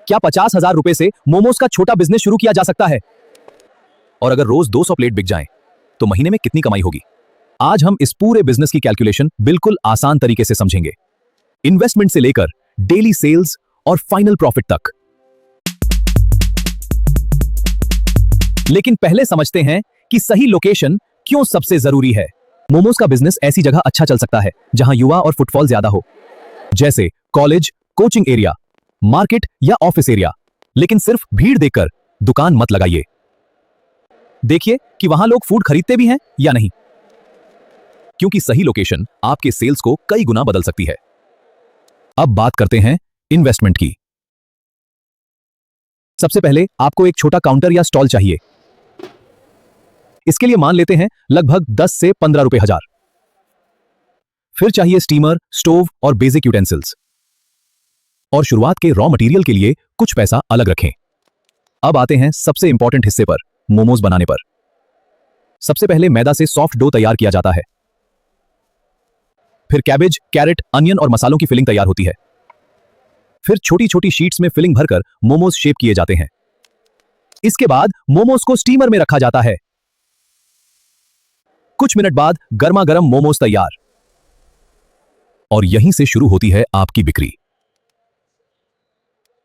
क्या 50,000 रुपए से मोमोज का छोटा बिजनेस शुरू किया जा सकता है? और अगर रोज 200 प्लेट बिक जाएं, तो महीने में कितनी कमाई होगी? आज हम इस पूरे बिजनेस की कैलकुलेशन बिल्कुल आसान तरीके से समझेंगे, इन्वेस्टमेंट से लेकर डेली सेल्स और फाइनल प्रॉफिट तक। लेकिन पहले समझते हैं कि सही लोकेशन क्यों सबसे जरूरी है। मोमोज का बिजनेस ऐसी जगह अच्छा चल सकता है जहां युवा और फुटफॉल ज्यादा हो, जैसे कॉलेज, कोचिंग एरिया, मार्केट या ऑफिस एरिया। लेकिन सिर्फ भीड़ देखकर दुकान मत लगाइए। देखिए कि वहां लोग फूड खरीदते भी हैं या नहीं, क्योंकि सही लोकेशन आपके सेल्स को कई गुना बदल सकती है। अब बात करते हैं इन्वेस्टमेंट की। सबसे पहले आपको एक छोटा काउंटर या स्टॉल चाहिए। इसके लिए मान लेते हैं लगभग 10 से 15 रुपए हजार। फिर चाहिए स्टीमर, स्टोव और बेसिक यूटेंसिल्स। और शुरुआत के रॉ मटेरियल के लिए कुछ पैसा अलग रखें। अब आते हैं सबसे इंपॉर्टेंट हिस्से पर, मोमोज बनाने पर। सबसे पहले मैदा से सॉफ्ट डो तैयार किया जाता है। फिर कैबेज, कैरेट, अनियन और मसालों की फिलिंग तैयार होती है। फिर छोटी छोटी शीट्स में फिलिंग भरकर मोमोज शेप किए जाते हैं। इसके बाद मोमोज को स्टीमर में रखा जाता है। कुछ मिनट बाद गर्मा गर्म मोमोज तैयार। और यहीं से शुरू होती है आपकी बिक्री।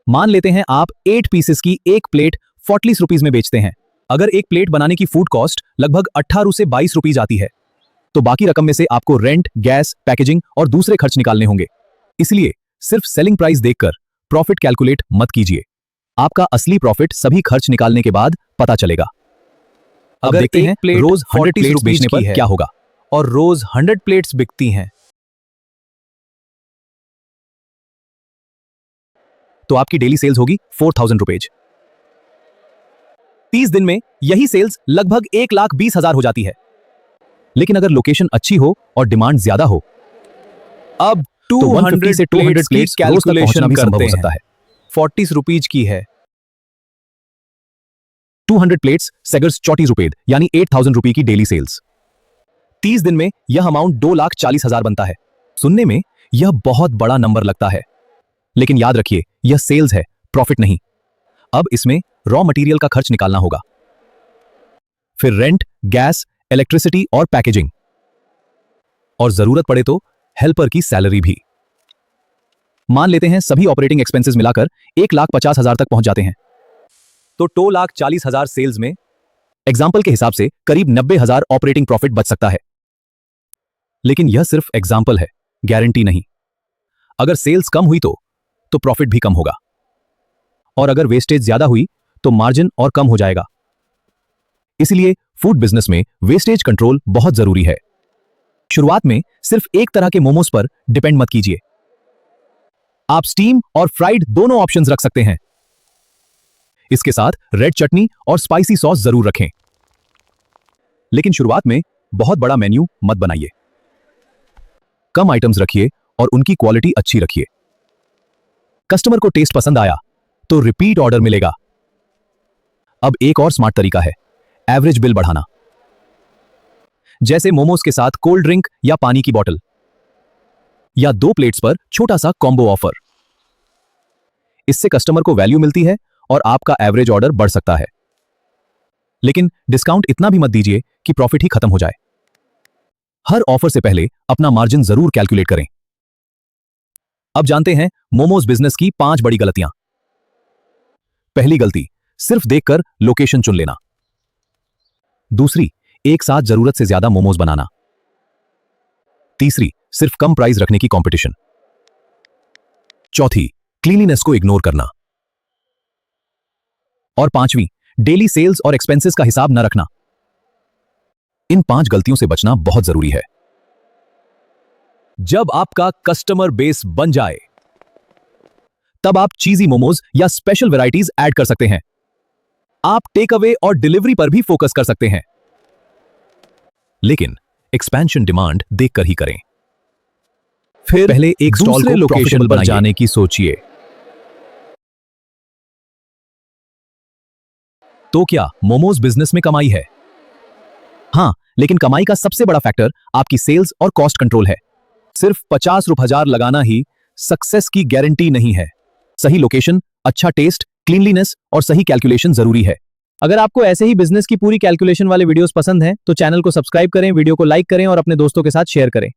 मान लेते हैं आप 8 पीसेस की एक प्लेट 40 रुपीज में बेचते हैं। अगर एक प्लेट बनाने की फूड कॉस्ट लगभग 18 से 22 रुपीज आती है, तो बाकी रकम में से आपको रेंट, गैस, पैकेजिंग और दूसरे खर्च निकालने होंगे। इसलिए सिर्फ सेलिंग प्राइस देखकर प्रॉफिट कैलकुलेट मत कीजिए। आपका असली प्रॉफिट सभी खर्च निकालने के बाद पता चलेगा। अब देखते हैं रोज 100 प्लेट्स बेचने पर क्या होगा। और रोज 100 प्लेट्स बिकती हैं, तो आपकी डेली सेल्स होगी 4000 रुपीज। 30 दिन में यही सेल्स लगभग 1,20,000 हो जाती है। लेकिन अगर लोकेशन अच्छी हो और डिमांड ज्यादा हो, अब 150 से 200 प्लेट्स कैलकुलेशन भी संभव करते हो सकता हैं। है। 40 रुपीज की है, 200 प्लेट्स सेगर्स 34 रुपए, यानी 8000 रुपए की डेली सेल्स। 30 दिन में यह अमाउंट 2,40,000 बनता है। सुनने में यह बहुत बड़ा नंबर लगता है, लेकिन याद रखिए यह सेल्स है, प्रॉफिट नहीं। अब इसमें रॉ मटेरियल का खर्च निकालना होगा, फिर रेंट, गैस, इलेक्ट्रिसिटी और पैकेजिंग, और जरूरत पड़े तो हेल्पर की सैलरी भी। मान लेते हैं सभी ऑपरेटिंग एक्सपेंसेस मिलाकर 1,50,000 तक पहुंच जाते हैं, तो 2,40,000 सेल्स में एग्जाम्पल के हिसाब से करीब 90,000 ऑपरेटिंग प्रॉफिट बच सकता है। लेकिन यह सिर्फ एग्जाम्पल है, गारंटी नहीं। अगर सेल्स कम हुई तो प्रॉफिट भी कम होगा, और अगर वेस्टेज ज्यादा हुई तो मार्जिन और कम हो जाएगा। इसलिए फूड बिजनेस में वेस्टेज कंट्रोल बहुत जरूरी है। शुरुआत में सिर्फ एक तरह के मोमोज पर डिपेंड मत कीजिए। आप स्टीम और फ्राइड दोनों ऑप्शंस रख सकते हैं। इसके साथ रेड चटनी और स्पाइसी सॉस जरूर रखें। लेकिन शुरुआत में बहुत बड़ा मेन्यू मत बनाइए। कम आइटम्स रखिए और उनकी क्वालिटी अच्छी रखिए। कस्टमर को टेस्ट पसंद आया तो रिपीट ऑर्डर मिलेगा। अब एक और स्मार्ट तरीका है एवरेज बिल बढ़ाना, जैसे मोमोज के साथ कोल्ड ड्रिंक या पानी की बोतल, या 2 प्लेट्स पर छोटा सा कॉम्बो ऑफर। इससे कस्टमर को वैल्यू मिलती है और आपका एवरेज ऑर्डर बढ़ सकता है। लेकिन डिस्काउंट इतना भी मत दीजिए कि प्रॉफिट ही खत्म हो जाए। हर ऑफर से पहले अपना मार्जिन जरूर कैलकुलेट करें। अब जानते हैं मोमोज बिजनेस की 5 बड़ी गलतियां। पहली गलती, सिर्फ देखकर लोकेशन चुन लेना। दूसरी, एक साथ जरूरत से ज्यादा मोमोज बनाना। तीसरी, सिर्फ कम प्राइस रखने की कंपटीशन। चौथी, क्लीनिनेस को इग्नोर करना। और पांचवी, डेली सेल्स और एक्सपेंसेस का हिसाब न रखना। इन 5 गलतियों से बचना बहुत जरूरी है। जब आपका कस्टमर बेस बन जाए, तब आप चीजी मोमोज या स्पेशल वैरायटीज ऐड कर सकते हैं। आप टेक अवे और डिलीवरी पर भी फोकस कर सकते हैं। लेकिन एक्सपेंशन डिमांड देखकर ही करें। फिर पहले एक स्टॉल को लोकेशन पर जाने की सोचिए। तो क्या मोमोज बिजनेस में कमाई है? हां, लेकिन कमाई का सबसे बड़ा फैक्टर आपकी सेल्स और कॉस्ट कंट्रोल है। सिर्फ 50 रुपये लगाना ही सक्सेस की गारंटी नहीं है। सही लोकेशन, अच्छा टेस्ट, क्लीनलीनेस और सही कैलकुलेशन जरूरी है। अगर आपको ऐसे ही बिजनेस की पूरी कैलकुलेशन वाले वीडियोस पसंद हैं तो चैनल को सब्सक्राइब करें, वीडियो को लाइक करें और अपने दोस्तों के साथ शेयर करें।